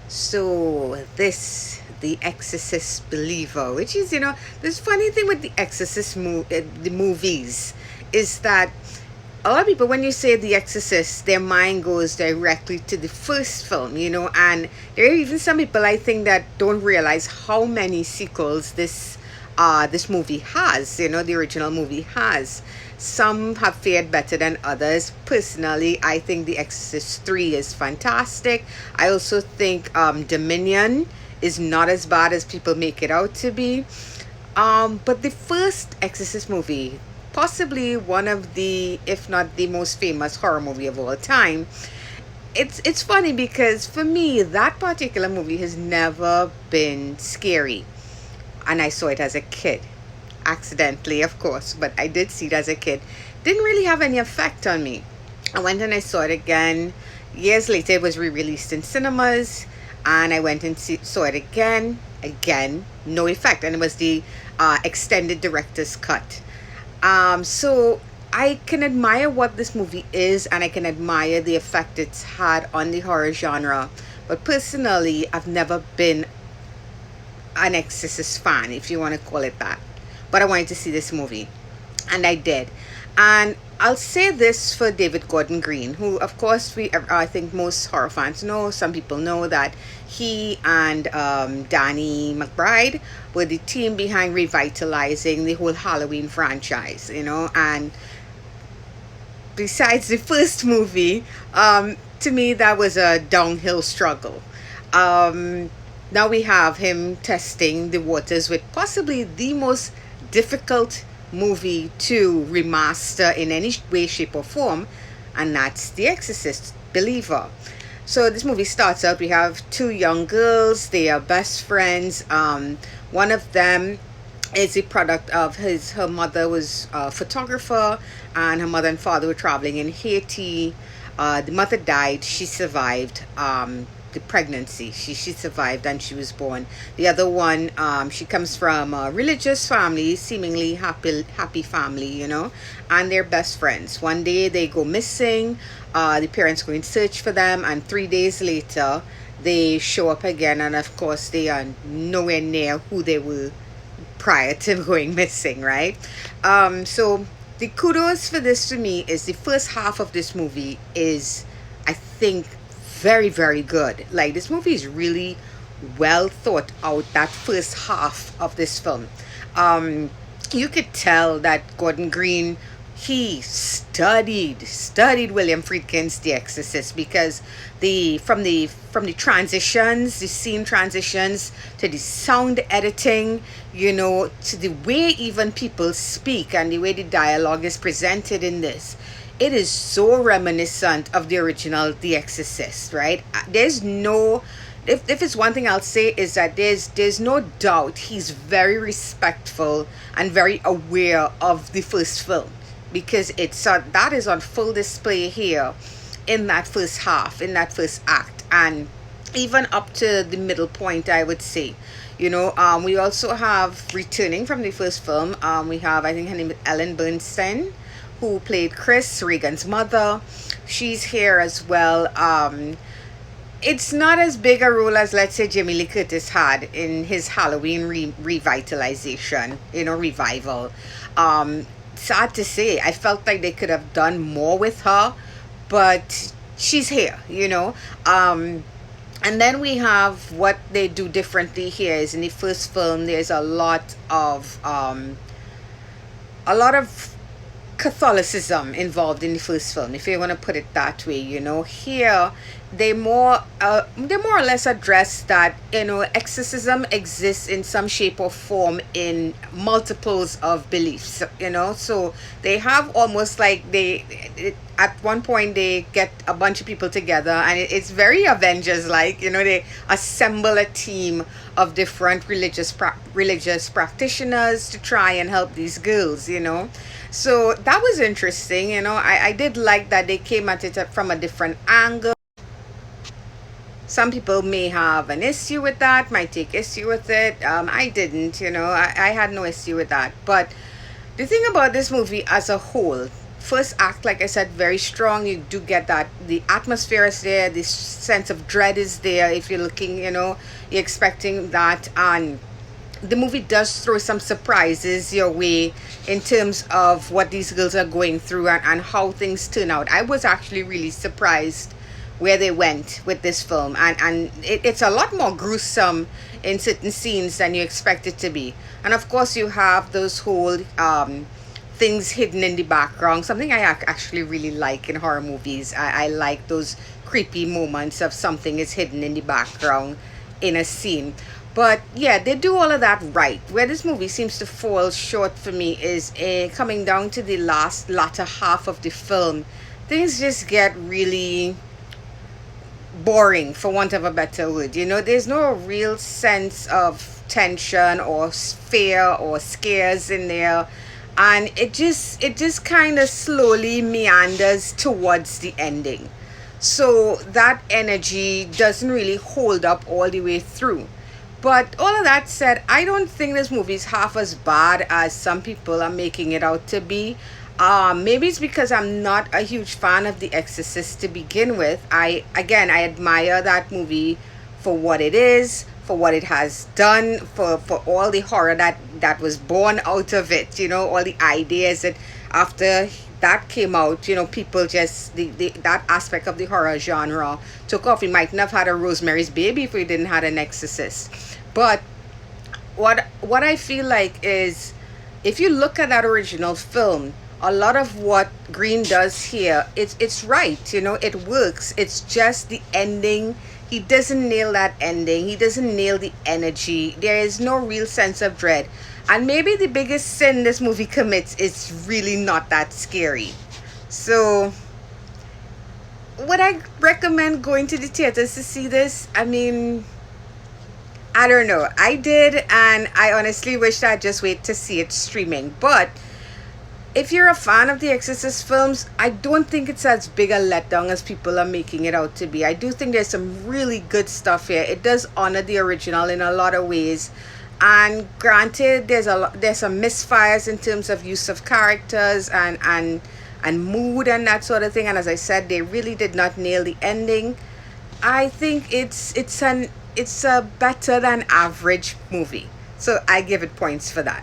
So this the Exorcist believer, which is this funny thing with the the movies, is that a lot of people, when you say the Exorcist, their mind goes directly to the first film, and there are even some people, I think, that don't realize how many sequels this movie has. The original movie has. Some have fared better than others. Personally, I think The Exorcist 3 is fantastic. I also think Dominion is not as bad as people make it out to be. But the first Exorcist movie, possibly one of the, if not the most famous horror movie of all time, it's funny because for me, that particular movie has never been scary. And I saw it as a kid, accidentally, of course, but I did see it as a kid. Didn't really have any effect on me. I went and I saw it again. Years later, it was re-released in cinemas, and I went and saw it again. Again, no effect, and it was the extended director's cut. So I can admire what this movie is, and I can admire the effect it's had on the horror genre. But personally, I've never been an Exorcist fan, if you want to call it that. But I wanted to see this movie, and I did. And I'll say this for David Gordon Green, who, of course, I think most horror fans know. Some people know that he and Danny McBride were the team behind revitalizing the whole Halloween franchise. And besides the first movie, to me that was a downhill struggle. Um, Now we have him testing the waters with possibly the most difficult movie to remaster in any way, shape, or form, and that's The Exorcist Believer. So this movie starts out. We have two young girls. They are best friends. One of them is a product of her mother was a photographer, and her mother and father were traveling in Haiti. The mother died. She survived the pregnancy. She survived and she was born. The other one, she comes from a religious family, seemingly happy family, and they're best friends. One day they go missing. The parents go in search for them, and 3 days later they show up again, and of course they are nowhere near who they were prior to going missing, right? So the kudos for this to me is the first half of this movie is, I think, very, very good. Like, this movie is really well thought out, that first half of this film. Um, you could tell that Gordon Green, he studied William Friedkin's The Exorcist, because the transitions, the scene transitions, to the sound editing, to the way even people speak and the way the dialogue is presented in this, it is so reminiscent of the original The Exorcist, right? There's no, if it's one thing I'll say, is that there's no doubt he's very respectful and very aware of the first film, because it's that is on full display here in that first half, in that first act, and even up to the middle point, I would say. We also have, returning from the first film, we have, I think her name is Ellen Bernstein, who played Chris, Regan's mother. She's here as well. It's not as big a role as, let's say, Jamie Lee Curtis had in his Halloween revitalization, revival. Sad to say, I felt like they could have done more with her, but she's here. And then we have what they do differently here is, in the first film, there's a lot of Catholicism involved in the first film, if you want to put it that way. Here they more or less address that exorcism exists in some shape or form in multiples of beliefs. So they have almost like at one point they get a bunch of people together, and it's very Avengers like. They assemble a team of different religious practitioners to try and help these girls. So that was interesting. I did like that they came at it from a different angle. Some people may have an issue with that, might take issue with it. I didn't. I had no issue with that. But the thing about this movie as a whole, first act, like I said, very strong. You do get that the atmosphere is there, this sense of dread is there. If you're looking, you're expecting that, and the movie does throw some surprises your way in terms of what these girls are going through, and how things turn out. I was actually really surprised where they went with this film, and it's a lot more gruesome in certain scenes than you expect it to be. And of course, you have those whole things hidden in the background, something I actually really like in horror movies. I like those creepy moments of something is hidden in the background in a scene. But yeah, they do all of that right. Where this movie seems to fall short for me is coming down to the latter half of the film. Things just get really boring, for want of a better word. There's no real sense of tension or fear or scares in there, and it just kind of slowly meanders towards the ending. So that energy doesn't really hold up all the way through. But all of that said, I don't think this movie is half as bad as some people are making it out to be. Maybe it's because I'm not a huge fan of The Exorcist to begin with. I admire that movie for what it is, for what it has done, for all the horror that was born out of it. All the ideas that after that came out, people just that aspect of the horror genre took off. We mightn't have had a Rosemary's Baby if we didn't have an Exorcist. But what I feel like is, if you look at that original film, a lot of what Green does here, it's right. It works. It's just the ending. He doesn't nail that ending. He doesn't nail the energy. There is no real sense of dread. And maybe the biggest sin this movie commits is really not that scary. So, would I recommend going to the theaters to see this? I mean, I don't know. I did, and I honestly wish I'd just wait to see it streaming. But if you're a fan of the Exorcist films, I don't think it's as big a letdown as people are making it out to be. I do think there's some really good stuff here. It does honor the original in a lot of ways. And granted, there's some misfires in terms of use of characters and mood and that sort of thing. And as I said, they really did not nail the ending. I think it's a better than average movie. So I give it points for that.